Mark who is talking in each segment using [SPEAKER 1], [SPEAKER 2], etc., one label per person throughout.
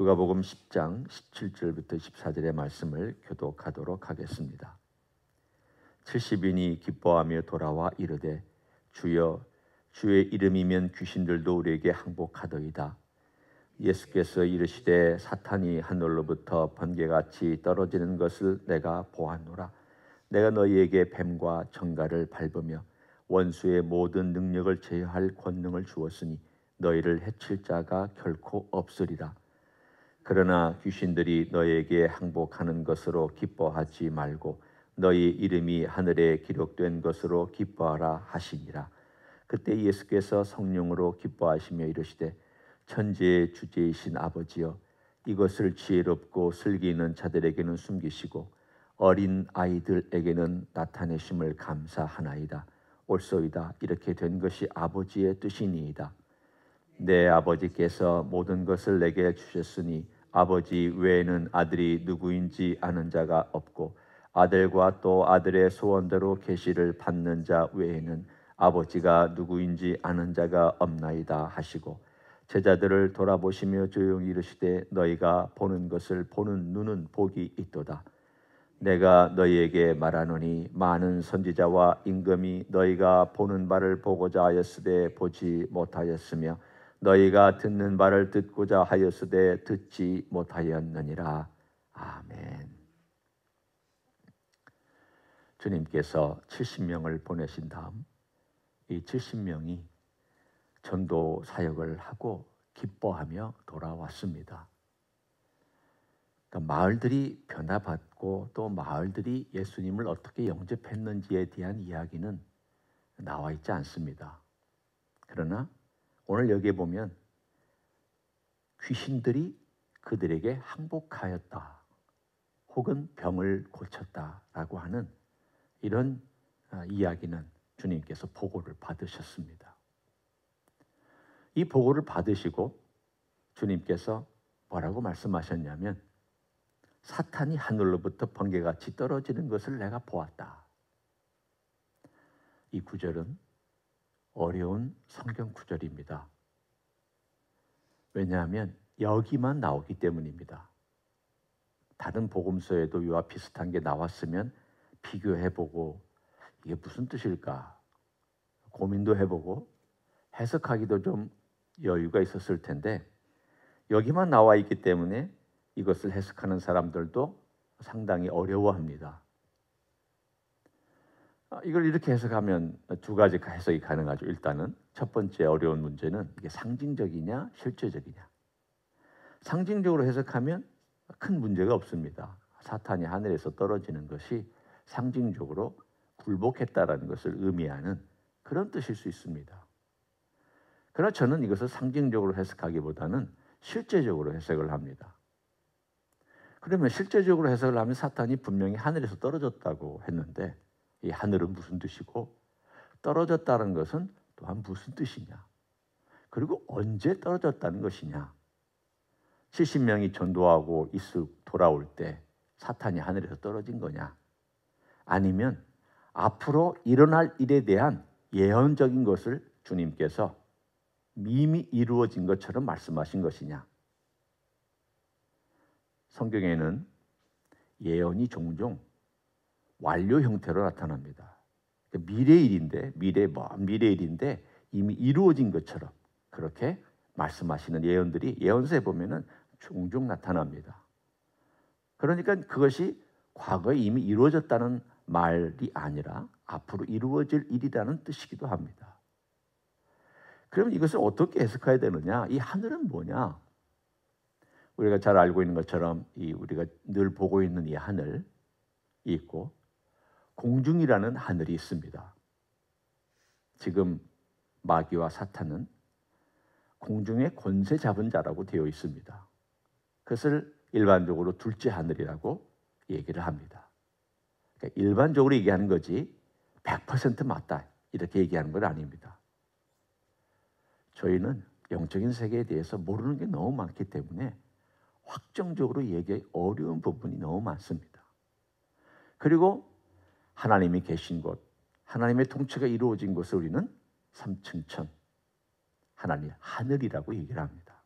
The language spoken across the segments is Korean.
[SPEAKER 1] 누가복음 10장 17절부터 14절의 말씀을 교독하도록 하겠습니다. 70인이 기뻐하며 돌아와 이르되 주여 주의 이름이면 귀신들도 우리에게 항복하더이다. 예수께서 이르시되 사탄이 하늘로부터 번개같이 떨어지는 것을 내가 보았노라. 내가 너희에게 뱀과 정갈을 밟으며 원수의 모든 능력을 제어할 권능을 주었으니 너희를 해칠 자가 결코 없으리라. 그러나 귀신들이 너희에게 항복하는 것으로 기뻐하지 말고 너희 이름이 하늘에 기록된 것으로 기뻐하라 하시니라. 그때 예수께서 성령으로 기뻐하시며 이르시되 천지의 주제이신 아버지여 이것을 지혜롭고 슬기 있는 자들에게는 숨기시고 어린 아이들에게는 나타내심을 감사하나이다. 옳소이다. 이렇게 된 것이 아버지의 뜻이니이다. 내 아버지께서 모든 것을 내게 주셨으니 아버지 외에는 아들이 누구인지 아는 자가 없고 아들과 또 아들의 소원대로 계시를 받는 자 외에는 아버지가 누구인지 아는 자가 없나이다 하시고 제자들을 돌아보시며 조용히 이르시되 너희가 보는 것을 보는 눈은 복이 있도다. 내가 너희에게 말하노니 많은 선지자와 임금이 너희가 보는 바를 보고자 하였으되 보지 못하였으며 너희가 듣는 바를 듣고자 하였으되 듣지 못하였느니라. 아멘. 주님께서 70명을 보내신 다음 이 70명이 전도 사역을 하고 기뻐하며 돌아왔습니다. 그러니까 마을들이 변화받고 또 마을들이 예수님을 어떻게 영접했는지에 대한 이야기는 나와 있지 않습니다. 그러나 오늘 여기에 보면 귀신들이 그들에게 항복하였다 혹은 병을 고쳤다라고 하는 이런 이야기는 주님께서 보고를 받으셨습니다. 이 보고를 받으시고 주님께서 뭐라고 말씀하셨냐면 사탄이 하늘로부터 번개같이 떨어지는 것을 내가 보았다. 이 구절은 어려운 성경 구절입니다. 왜냐하면 여기만 나오기 때문입니다. 다른 복음서에도 이와 비슷한 게 나왔으면 비교해보고 이게 무슨 뜻일까 고민도 해보고 해석하기도 좀 여유가 있었을 텐데 여기만 나와 있기 때문에 이것을 해석하는 사람들도 상당히 어려워합니다. 이걸 이렇게 해석하면 두 가지 해석이 가능하죠. 일단은 첫 번째 어려운 문제는 이게 상징적이냐 실제적이냐. 상징적으로 해석하면 큰 문제가 없습니다. 사탄이 하늘에서 떨어지는 것이 상징적으로 굴복했다라는 것을 의미하는 그런 뜻일 수 있습니다. 그러나 저는 이것을 상징적으로 해석하기보다는 실제적으로 해석을 합니다. 그러면 실제적으로 해석을 하면 사탄이 분명히 하늘에서 떨어졌다고 했는데 이 하늘은 무슨 뜻이고 떨어졌다는 것은 또한 무슨 뜻이냐, 그리고 언제 떨어졌다는 것이냐. 70명이 전도하고 돌아올 때 사탄이 하늘에서 떨어진 거냐, 아니면 앞으로 일어날 일에 대한 예언적인 것을 주님께서 이미 이루어진 것처럼 말씀하신 것이냐. 성경에는 예언이 종종 완료 형태로 나타납니다. 미래의 일인데 먼 미래의 일인데 이미 이루어진 것처럼 그렇게 말씀하시는 예언들이 예언서에 보면은 종종 나타납니다. 그러니까 그것이 과거에 이미 이루어졌다는 말이 아니라 앞으로 이루어질 일이라는 뜻이기도 합니다. 그럼 이것을 어떻게 해석해야 되느냐? 이 하늘은 뭐냐? 우리가 잘 알고 있는 것처럼 우리가 늘 보고 있는 이 하늘이 있고 공중이라는 하늘이 있습니다. 지금 마귀와 사탄은 공중의 권세 잡은 자라고 되어 있습니다. 그것을 일반적으로 둘째 하늘이라고 얘기를 합니다. 그러니까 일반적으로 얘기하는 거지 100% 맞다 이렇게 얘기하는 건 아닙니다. 저희는 영적인 세계에 대해서 모르는 게 너무 많기 때문에 확정적으로 얘기하기 어려운 부분이 너무 많습니다. 그리고 하나님이 계신 곳, 하나님의 통치가 이루어진 곳을 우리는 삼층천, 하나님 하늘이라고 얘기를 합니다.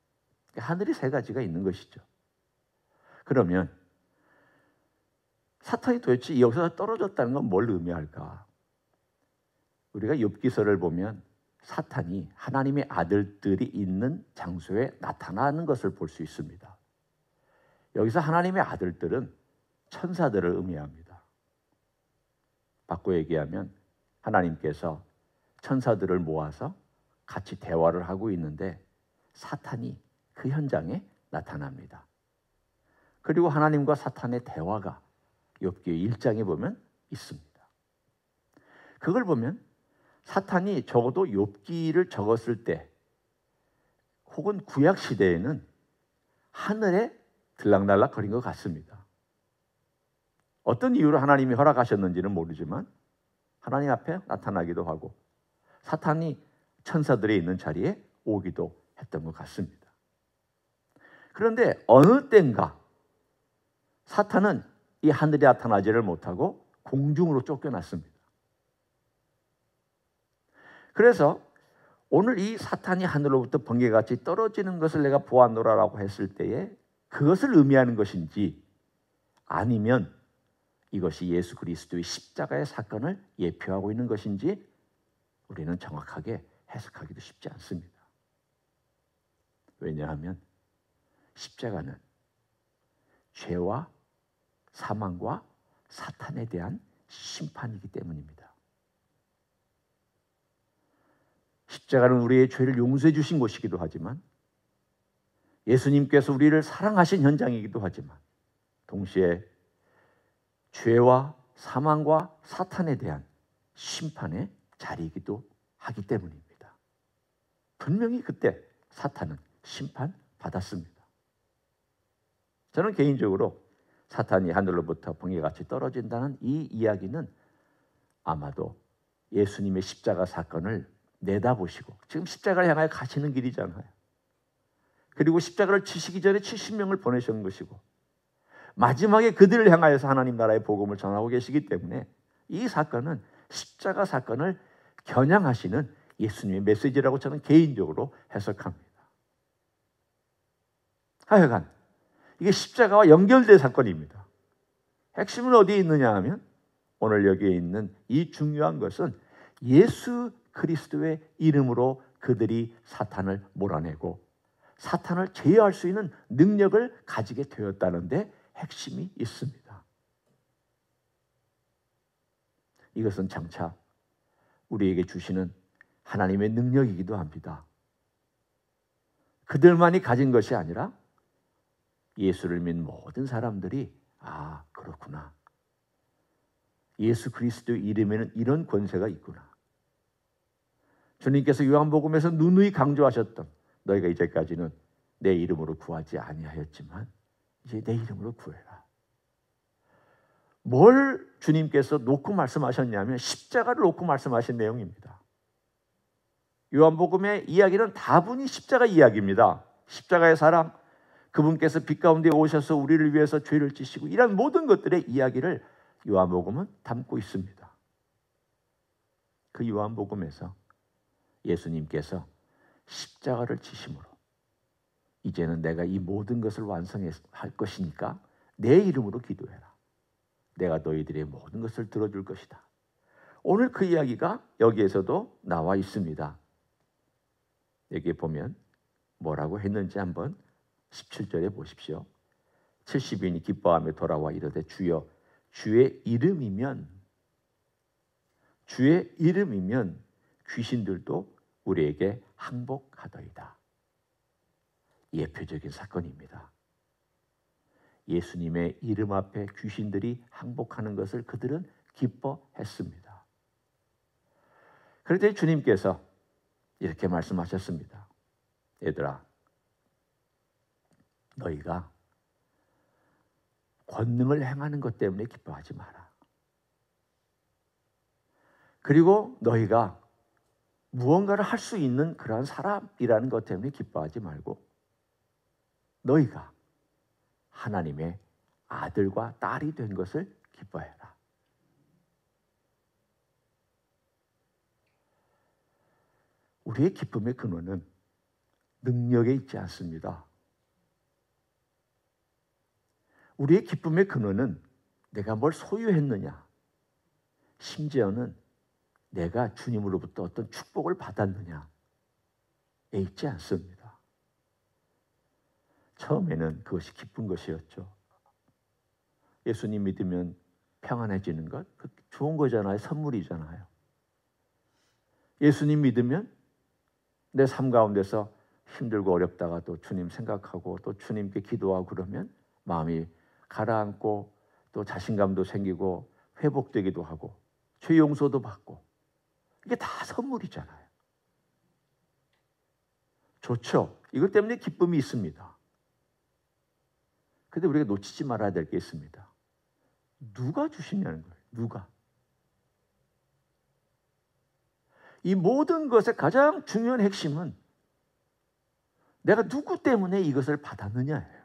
[SPEAKER 1] 하늘이 세 가지가 있는 것이죠. 그러면 사탄이 도대체 여기서 떨어졌다는 건 뭘 의미할까? 우리가 욥기서를 보면 사탄이 하나님의 아들들이 있는 장소에 나타나는 것을 볼 수 있습니다. 여기서 하나님의 아들들은 천사들을 의미합니다. 바꿔 얘기하면 하나님께서 천사들을 모아서 같이 대화를 하고 있는데 사탄이 그 현장에 나타납니다. 그리고 하나님과 사탄의 대화가 욥기 1장에 보면 있습니다. 그걸 보면 사탄이 적어도 욥기를 적었을 때 혹은 구약 시대에는 하늘에 들락날락 거린 것 같습니다. 어떤 이유로 하나님이 허락하셨는지는 모르지만 하나님 앞에 나타나기도 하고 사탄이 천사들이 있는 자리에 오기도 했던 것 같습니다. 그런데 어느 때인가 사탄은 이 하늘에 나타나지를 못하고 공중으로 쫓겨났습니다. 그래서 오늘 이 사탄이 하늘로부터 번개같이 떨어지는 것을 내가 보았노라라고 했을 때에 그것을 의미하는 것인지 아니면 이것이 예수 그리스도의 십자가의 사건을 예표하고 있는 것인지 우리는 정확하게 해석하기도 쉽지 않습니다. 왜냐하면 십자가는 죄와 사망과 사탄에 대한 심판이기 때문입니다. 십자가는 우리의 죄를 용서해 주신 곳이기도 하지만 예수님께서 우리를 사랑하신 현장이기도 하지만 동시에 죄와 사망과 사탄에 대한 심판의 자리이기도 하기 때문입니다. 분명히 그때 사탄은 심판받았습니다. 저는 개인적으로 사탄이 하늘로부터 번개같이 떨어진다는 이 이야기는 아마도 예수님의 십자가 사건을 내다보시고 지금 십자가를 향하여 가시는 길이잖아요. 그리고 십자가를 치시기 전에 70명을 보내신 것이고 마지막에 그들을 향하여서 하나님 나라의 복음을 전하고 계시기 때문에 이 사건은 십자가 사건을 겨냥하시는 예수님의 메시지라고 저는 개인적으로 해석합니다. 하여간 이게 십자가와 연결된 사건입니다. 핵심은 어디에 있느냐 하면 오늘 여기에 있는 이 중요한 것은 예수 그리스도의 이름으로 그들이 사탄을 몰아내고 사탄을 제어할 수 있는 능력을 가지게 되었다는 데 핵심이 있습니다. 이것은 장차 우리에게 주시는 하나님의 능력이기도 합니다. 그들만이 가진 것이 아니라 예수를 믿는 모든 사람들이 그렇구나. 예수 그리스도의 이름에는 이런 권세가 있구나. 주님께서 요한복음에서 누누이 강조하셨던 너희가 이제까지는 내 이름으로 구하지 아니하였지만 이제 내 이름으로 구해라. 뭘 주님께서 놓고 말씀하셨냐면 십자가를 놓고 말씀하신 내용입니다. 요한복음의 이야기는 다분히 십자가 이야기입니다. 십자가의 사랑, 그분께서 빛 가운데 오셔서 우리를 위해서 죄를 지시고 이런 모든 것들의 이야기를 요한복음은 담고 있습니다. 그 요한복음에서 예수님께서 십자가를 지심으로 이제는 내가 이 모든 것을 완성할 것이니까 내 이름으로 기도해라. 내가 너희들의 모든 것을 들어줄 것이다. 오늘 그 이야기가 여기에서도 나와 있습니다. 여기에 보면 뭐라고 했는지 한번 17절에 보십시오. 70인이 기뻐하며 돌아와 이르되 주여 주의 이름이면 귀신들도 우리에게 항복하더이다. 예표적인 사건입니다. 예수님의 이름 앞에 귀신들이 항복하는 것을 그들은 기뻐했습니다. 그럴 때 주님께서 이렇게 말씀하셨습니다. 얘들아, 너희가 권능을 행하는 것 때문에 기뻐하지 마라. 그리고 너희가 무언가를 할 수 있는 그러한 사람이라는 것 때문에 기뻐하지 말고 너희가 하나님의 아들과 딸이 된 것을 기뻐해라. 우리의 기쁨의 근원은 능력에 있지 않습니다. 우리의 기쁨의 근원은 내가 뭘 소유했느냐, 심지어는 내가 주님으로부터 어떤 축복을 받았느냐에 있지 않습니다. 처음에는 그것이 기쁜 것이었죠. 예수님 믿으면 평안해지는 것, 좋은 거잖아요. 선물이잖아요. 예수님 믿으면 내 삶 가운데서 힘들고 어렵다가도 주님 생각하고 또 주님께 기도하고 그러면 마음이 가라앉고 또 자신감도 생기고 회복되기도 하고 죄 용서도 받고, 이게 다 선물이잖아요. 좋죠. 이것 때문에 기쁨이 있습니다. 그런데 우리가 놓치지 말아야 될 게 있습니다. 누가 주시냐는 거예요. 누가. 이 모든 것의 가장 중요한 핵심은 내가 누구 때문에 이것을 받았느냐예요.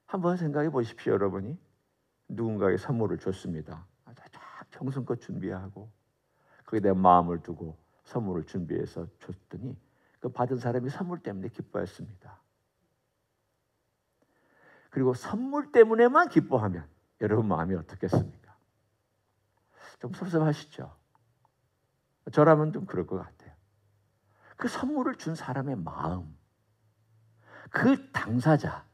[SPEAKER 1] 한번 생각해 보십시오. 여러분이 누군가에게 선물을 줬습니다. 정성껏 준비하고 거기에 대한 마음을 두고 선물을 준비해서 줬더니 그 받은 사람이 선물 때문에 기뻐했습니다. 그리고 선물 때문에만 기뻐하면 여러분 마음이 어떻겠습니까? 좀 섭섭하시죠? 저라면 좀 그럴 것 같아요. 그 선물을 준 사람의 마음, 그 당사자,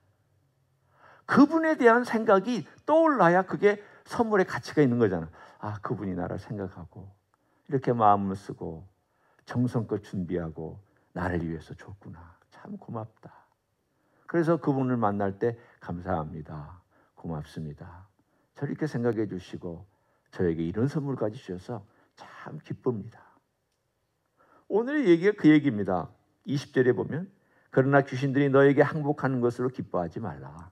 [SPEAKER 1] 그분에 대한 생각이 떠올라야 그게 선물의 가치가 있는 거잖아요. 아, 그분이 나를 생각하고 이렇게 마음을 쓰고 정성껏 준비하고 나를 위해서 줬구나. 참 고맙다. 그래서 그분을 만날 때 감사합니다. 고맙습니다. 저를 이렇게 생각해 주시고 저에게 이런 선물까지 주셔서 참 기쁩니다. 오늘의 얘기가 그 얘기입니다. 20절에 보면 그러나 귀신들이 너에게 항복하는 것으로 기뻐하지 말라.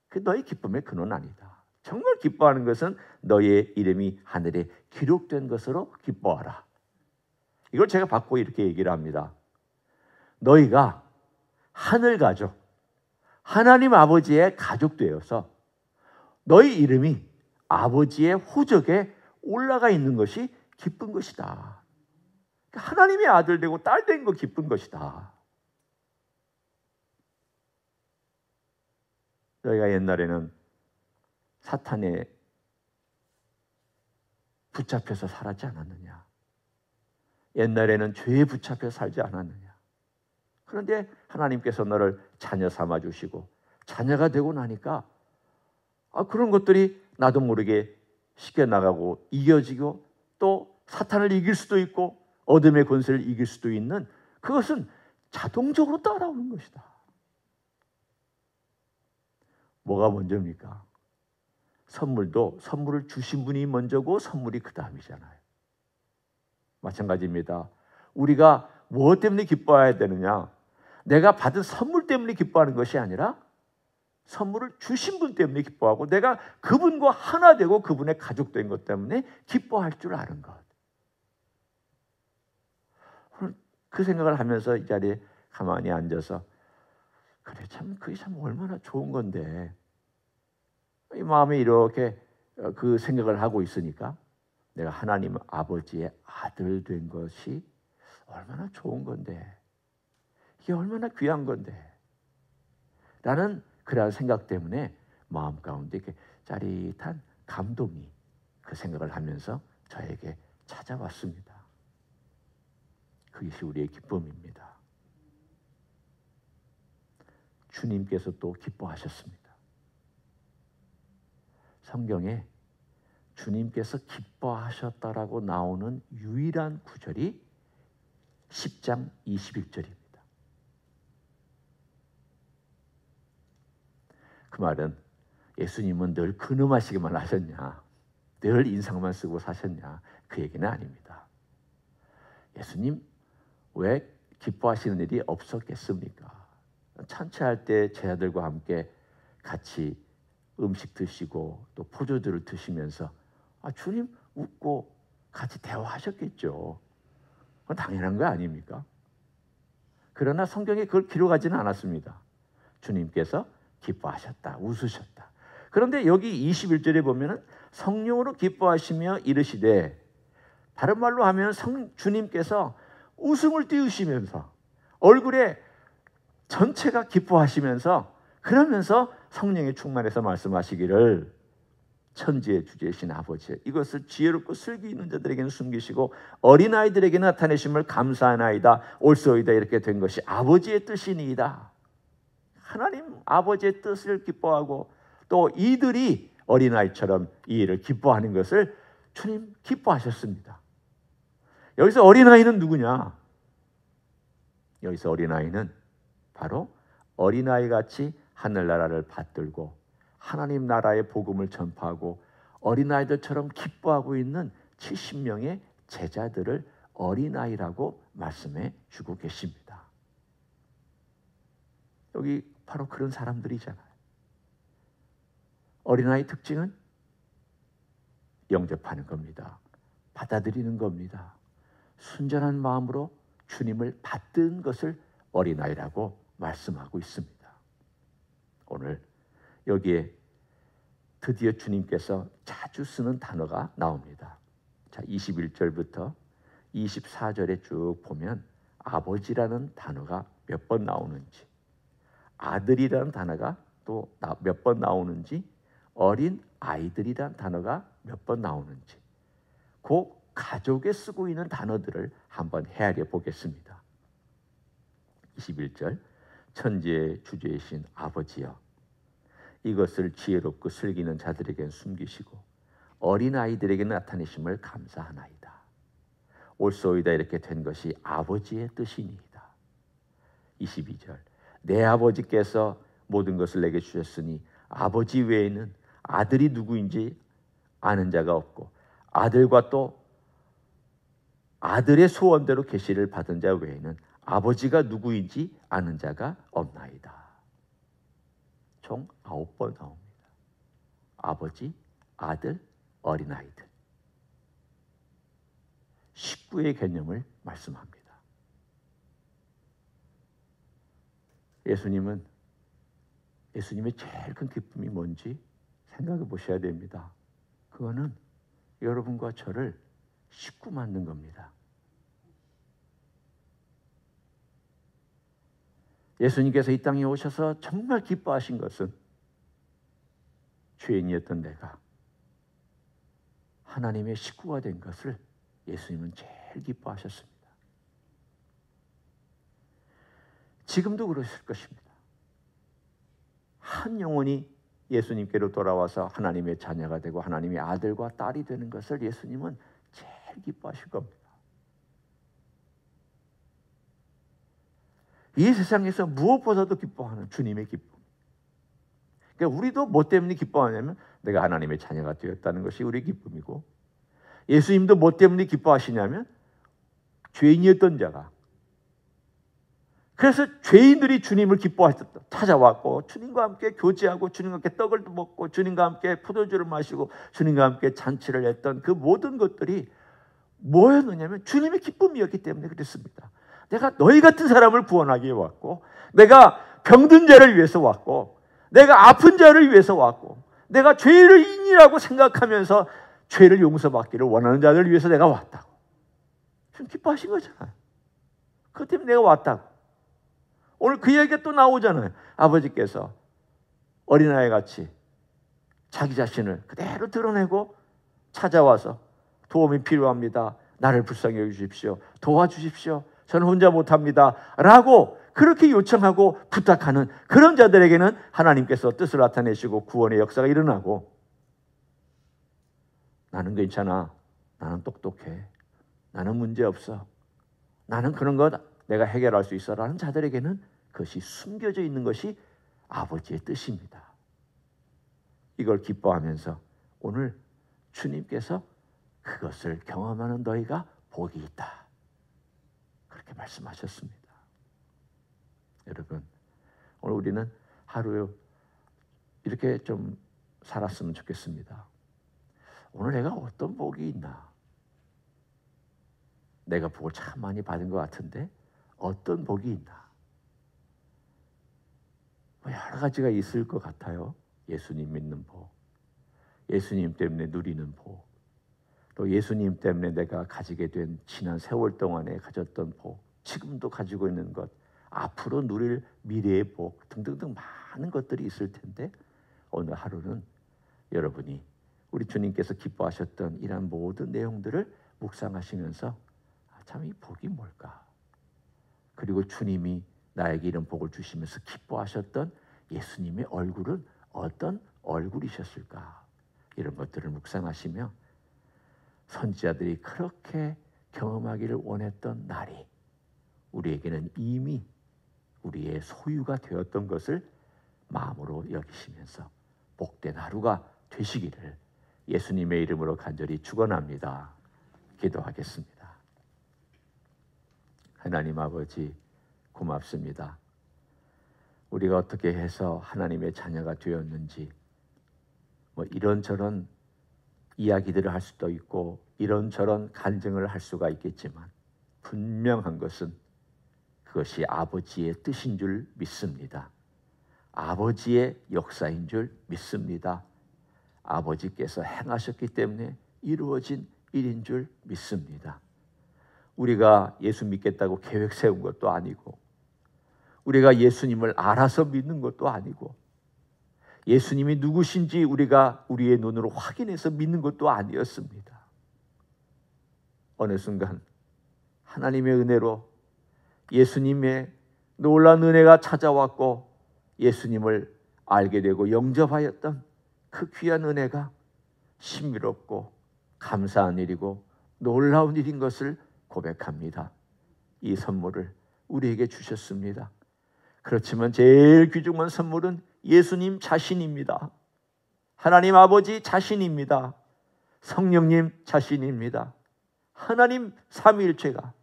[SPEAKER 1] 그 너의 기쁨의 근원 아니다. 정말 기뻐하는 것은 너의 이름이 하늘에 기록된 것으로 기뻐하라. 이걸 제가 바꾸고 이렇게 얘기를 합니다. 너희가 하늘 가족, 하나님 아버지의 가족 되어서 너희 이름이 아버지의 호적에 올라가 있는 것이 기쁜 것이다. 하나님의 아들 되고 딸 된 거 기쁜 것이다. 너희가 옛날에는 사탄에 붙잡혀서 살았지 않았느냐? 옛날에는 죄에 붙잡혀 살지 않았느냐? 그런데 하나님께서 너를 자녀 삼아 주시고 자녀가 되고 나니까 그런 것들이 나도 모르게 씻겨나가고 이겨지고 또 사탄을 이길 수도 있고 어둠의 권세를 이길 수도 있는, 그것은 자동적으로 따라오는 것이다. 뭐가 먼저입니까? 선물도 선물을 주신 분이 먼저고 선물이 그 다음이잖아요. 마찬가지입니다. 우리가 무엇 때문에 기뻐해야 되느냐? 내가 받은 선물 때문에 기뻐하는 것이 아니라 선물을 주신 분 때문에 기뻐하고 내가 그분과 하나 되고 그분의 가족 된 것 때문에 기뻐할 줄 아는 것. 그 생각을 하면서 이 자리에 가만히 앉아서 그래, 참 그게 참 얼마나 좋은 건데, 이 마음에 이렇게 그 생각을 하고 있으니까 내가 하나님 아버지의 아들 된 것이 얼마나 좋은 건데, 이게 얼마나 귀한 건데 라는 그러한 생각 때문에 마음 가운데 이렇게 짜릿한 감동이 그 생각을 하면서 저에게 찾아왔습니다. 그것이 우리의 기쁨입니다. 주님께서 또 기뻐하셨습니다. 성경에 주님께서 기뻐하셨다라고 나오는 유일한 구절이 10장 21절입니다. 그 말은 예수님은 늘 근엄하시기만 하셨냐, 늘 인상만 쓰고 사셨냐, 그 얘기는 아닙니다. 예수님 왜 기뻐하시는 일이 없었겠습니까? 찬치할 때 제자들과 함께 같이 음식 드시고 또 포도주를 드시면서 주님 웃고 같이 대화하셨겠죠. 그건 당연한 거 아닙니까? 그러나 성경에 그걸 기록하지는 않았습니다. 주님께서 기뻐하셨다, 웃으셨다. 그런데 여기 21절에 보면은 성령으로 기뻐하시며 이르시되, 다른 말로 하면 주님께서 웃음을 띄우시면서 얼굴에 전체가 기뻐하시면서 그러면서 성령의 충만해서 말씀하시기를 천지의 주제이신 아버지 이것을 지혜롭고 슬기 있는 자들에게는 숨기시고 어린아이들에게 나타내심을 감사하나이다 옳소이다 이렇게 된 것이 아버지의 뜻이니이다. 하나님 아버지의 뜻을 기뻐하고 또 이들이 어린아이처럼 이 일을 기뻐하는 것을 주님 기뻐하셨습니다. 여기서 어린아이는 누구냐? 여기서 어린아이는 바로 어린아이같이 하늘나라를 받들고 하나님 나라의 복음을 전파하고 어린아이들처럼 기뻐하고 있는 70명의 제자들을 어린아이라고 말씀해 주고 계십니다. 여기 바로 그런 사람들이잖아요. 어린아이 특징은 영접하는 겁니다. 받아들이는 겁니다. 순전한 마음으로 주님을 받든 것을 어린아이라고 말씀하고 있습니다. 오늘 여기에 드디어 주님께서 자주 쓰는 단어가 나옵니다. 자, 21절부터 24절에 쭉 보면 아버지라는 단어가 몇 번 나오는지, 아들이라는 단어가 또 몇 번 나오는지, 어린 아이들이라는 단어가 몇 번 나오는지, 그 가족에 쓰고 있는 단어들을 한번 헤아려 보겠습니다. 21절 천지의 주제이신 아버지여 이것을 지혜롭고 슬기는 자들에겐 숨기시고 어린아이들에게 나타내심을 감사하나이다. 옳소이다 이렇게 된 것이 아버지의 뜻이니이다. 22절 내 아버지께서 모든 것을 내게 주셨으니 아버지 외에는 아들이 누구인지 아는 자가 없고 아들과 또 아들의 소원대로 계시를 받은 자 외에는 아버지가 누구인지 아는 자가 없나이다. 총 9번 나옵니다. 아버지, 아들, 어린아이들. 식구의 개념을 말씀합니다. 예수님의 제일 큰 기쁨이 뭔지 생각해 보셔야 됩니다. 그거는 여러분과 저를 식구 만든 겁니다. 예수님께서 이 땅에 오셔서 정말 기뻐하신 것은 죄인이었던 내가 하나님의 식구가 된 것을 예수님은 제일 기뻐하셨습니다. 지금도 그러실 것입니다. 한 영혼이 예수님께로 돌아와서 하나님의 자녀가 되고 하나님의 아들과 딸이 되는 것을 예수님은 제일 기뻐하실 겁니다. 이 세상에서 무엇보다도 기뻐하는 주님의 기쁨. 그러니까 우리도 뭐 때문에 기뻐하냐면 내가 하나님의 자녀가 되었다는 것이 우리의 기쁨이고 예수님도 뭐 때문에 기뻐하시냐면 죄인이었던 자가 그래서 죄인들이 주님을 기뻐하셨다. 찾아왔고 주님과 함께 교제하고 주님과 함께 떡을 먹고 주님과 함께 포도주를 마시고 주님과 함께 잔치를 했던 그 모든 것들이 뭐였느냐면 주님의 기쁨이었기 때문에 그랬습니다. 내가 너희 같은 사람을 구원하기 위해 왔고 내가 병든 자를 위해서 왔고 내가 아픈 자를 위해서 왔고 내가 죄인이라고 생각하면서 죄를 용서받기를 원하는 자들을 위해서 내가 왔다고. 좀 기뻐하신 거잖아요. 그것 때문에 내가 왔다고. 오늘 그 얘기가 또 나오잖아요. 아버지께서 어린아이 같이 자기 자신을 그대로 드러내고 찾아와서 도움이 필요합니다. 나를 불쌍히 여기십시오. 도와주십시오. 저는 혼자 못합니다. 라고 그렇게 요청하고 부탁하는 그런 자들에게는 하나님께서 뜻을 나타내시고 구원의 역사가 일어나고 나는 괜찮아. 나는 똑똑해. 나는 문제없어. 나는 그런 것 내가 해결할 수 있어. 라는 자들에게는 그것이 숨겨져 있는 것이 아버지의 뜻입니다. 이걸 기뻐하면서 오늘 주님께서 그것을 경험하는 너희가 복이 있다. 그렇게 말씀하셨습니다. 여러분, 오늘 우리는 하루 이렇게 좀 살았으면 좋겠습니다. 오늘 내가 어떤 복이 있나? 내가 복을 참 많이 받은 것 같은데 어떤 복이 있나? 여러 가지가 있을 것 같아요. 예수님 믿는 복, 예수님 때문에 누리는 복, 또 예수님 때문에 내가 가지게 된 지난 세월 동안에 가졌던 복, 지금도 가지고 있는 것, 앞으로 누릴 미래의 복 등등등 많은 것들이 있을 텐데 오늘 하루는 여러분이 우리 주님께서 기뻐하셨던 이런 모든 내용들을 묵상하시면서 참 이 복이 뭘까? 그리고 주님이 나에게 이런 복을 주시면서 기뻐하셨던 예수님의 얼굴은 어떤 얼굴이셨을까? 이런 것들을 묵상하시며 선지자들이 그렇게 경험하기를 원했던 날이 우리에게는 이미 우리의 소유가 되었던 것을 마음으로 여기시면서 복된 하루가 되시기를 예수님의 이름으로 간절히 축원합니다. 기도하겠습니다. 하나님 아버지 고맙습니다. 우리가 어떻게 해서 하나님의 자녀가 되었는지 이런저런 이야기들을 할 수도 있고 이런저런 간증을 할 수가 있겠지만 분명한 것은 그것이 아버지의 뜻인 줄 믿습니다. 아버지의 역사인 줄 믿습니다. 아버지께서 행하셨기 때문에 이루어진 일인 줄 믿습니다. 우리가 예수 믿겠다고 계획 세운 것도 아니고 우리가 예수님을 알아서 믿는 것도 아니고 예수님이 누구신지 우리가 우리의 눈으로 확인해서 믿는 것도 아니었습니다. 어느 순간 하나님의 은혜로 예수님의 놀라운 은혜가 찾아왔고 예수님을 알게 되고 영접하였던 그 귀한 은혜가 신비롭고 감사한 일이고 놀라운 일인 것을 고백합니다. 이 선물을 우리에게 주셨습니다. 그렇지만 제일 귀중한 선물은 예수님 자신입니다. 하나님 아버지 자신입니다. 성령님 자신입니다. 하나님 삼위일체가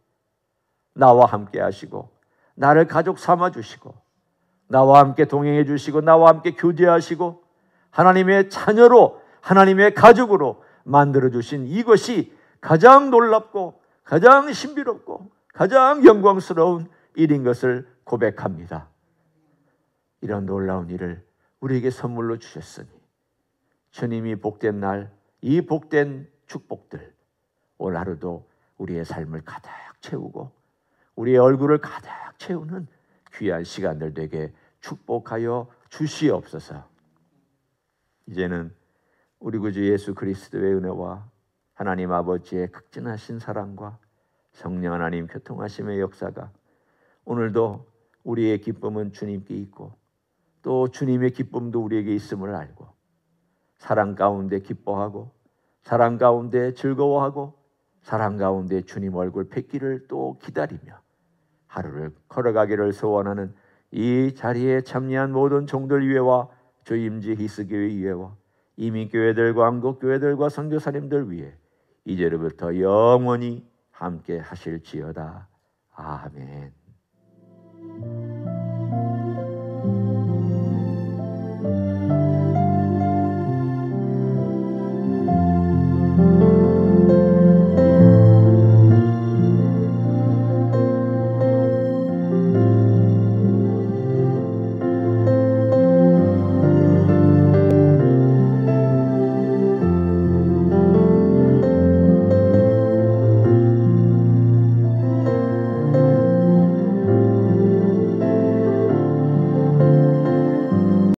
[SPEAKER 1] 나와 함께 하시고 나를 가족 삼아 주시고 나와 함께 동행해 주시고 나와 함께 교제하시고 하나님의 자녀로 하나님의 가족으로 만들어 주신 이것이 가장 놀랍고 가장 신비롭고 가장 영광스러운 일인 것을 고백합니다. 이런 놀라운 일을 우리에게 선물로 주셨으니 주님이 복된 날, 이 복된 축복들 오늘 하루도 우리의 삶을 가득 채우고 우리의 얼굴을 가득 채우는 귀한 시간들 되게 축복하여 주시옵소서. 이제는 우리 구주 예수 그리스도의 은혜와 하나님 아버지의 극진하신 사랑과 성령 하나님 교통하심의 역사가 오늘도 우리의 기쁨은 주님께 있고 또 주님의 기쁨도 우리에게 있음을 알고 사랑 가운데 기뻐하고 사랑 가운데 즐거워하고 사랑 가운데 주님 얼굴 뵙기를 또 기다리며 하루를 걸어가기를 소원하는 이 자리에 참여한 모든 종들 위에와 주임지 히스교회 위에와 이민교회들과 한국교회들과 선교사님들 위에 이제로부터 영원히 함께 하실지어다. 아멘.